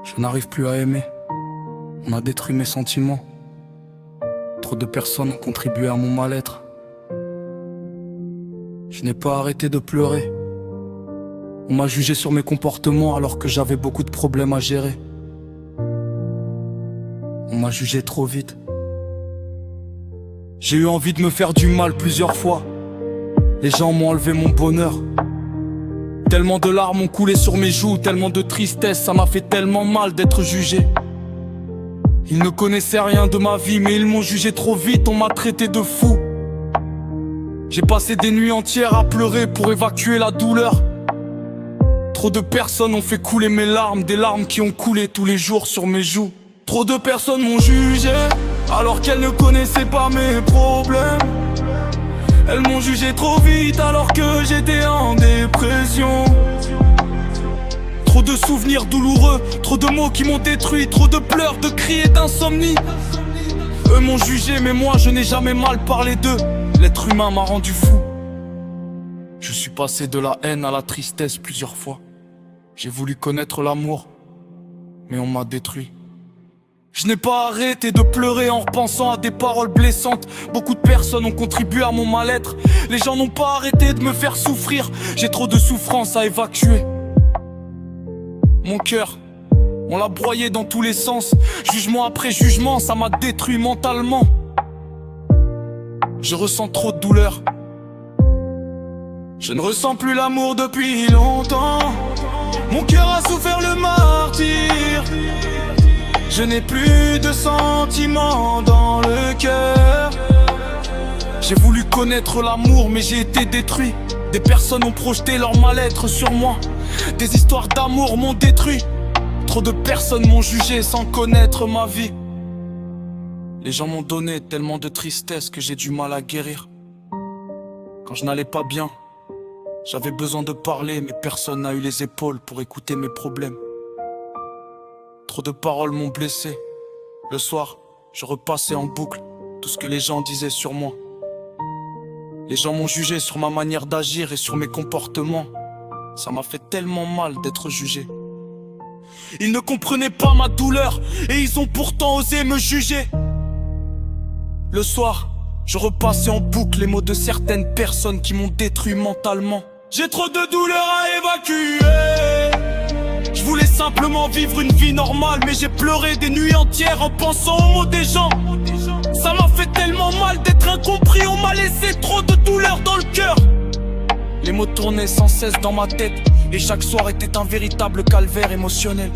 Je n'arrive plus à aimer. On a détruit mes sentiments. Trop de personnes ont contribué à mon mal-être. Je n'ai pas arrêté de pleurer. On m'a jugé sur mes comportements alors que j'avais beaucoup de problèmes à gérer. On m'a jugé trop vite. J'ai eu envie de me faire du mal plusieurs fois. Les gens m'ont enlevé mon bonheur. Tellement de larmes ont coulé sur mes joues, tellement de tristesse, ça m'a fait tellement mal d'être jugé. Ils ne connaissaient rien de ma vie, mais ils m'ont jugé trop vite, on m'a traité de fou. J'ai passé des nuits entières à pleurer pour évacuer la douleur. Trop de personnes ont fait couler mes larmes, des larmes qui ont coulé tous les jours sur mes joues. Trop de personnes m'ont jugé, alors qu'elles ne connaissaient pas mes problèmes. Elles m'ont jugé trop vite alors que j'étais en dépression. Trop de souvenirs douloureux, trop de mots qui m'ont détruit, trop de pleurs, de cris et d'insomnie. Eux m'ont jugé mais moi je n'ai jamais mal parlé d'eux. L'être humain m'a rendu fou. Je suis passé de la haine à la tristesse plusieurs fois. J'ai voulu connaître l'amour, mais on m'a détruit. Je n'ai pas arrêté de pleurer en repensant à des paroles blessantes. Beaucoup de personnes ont contribué à mon mal-être. Les gens n'ont pas arrêté de me faire souffrir. J'ai trop de souffrance à évacuer. Mon cœur, on l'a broyé dans tous les sens. Jugement après jugement, ça m'a détruit mentalement. Je ressens trop de douleur. Je ne ressens plus l'amour depuis longtemps. Mon cœur a souffert le martyre. Je n'ai plus de sentiments dans le cœur. J'ai voulu connaître l'amour mais j'ai été détruit. Des personnes ont projeté leur mal-être sur moi. Des histoires d'amour m'ont détruit. Trop de personnes m'ont jugé sans connaître ma vie. Les gens m'ont donné tellement de tristesse que j'ai du mal à guérir. Quand je n'allais pas bien, j'avais besoin de parler mais personne n'a eu les épaules pour écouter mes problèmes. Trop de paroles m'ont blessé. Le soir, je repassais en boucle tout ce que les gens disaient sur moi. Les gens m'ont jugé sur ma manière d'agir et sur mes comportements. Ça m'a fait tellement mal d'être jugé. Ils ne comprenaient pas ma douleur et ils ont pourtant osé me juger. Le soir, je repassais en boucle les mots de certaines personnes qui m'ont détruit mentalement. J'ai trop de douleur à évacuer. Je voulais simplement vivre une vie normale, mais j'ai pleuré des nuits entières en pensant aux mots des gens. Ça m'a fait tellement mal d'être incompris, on m'a laissé trop de douleur dans le cœur. Les mots tournaient sans cesse dans ma tête, et chaque soir était un véritable calvaire émotionnel.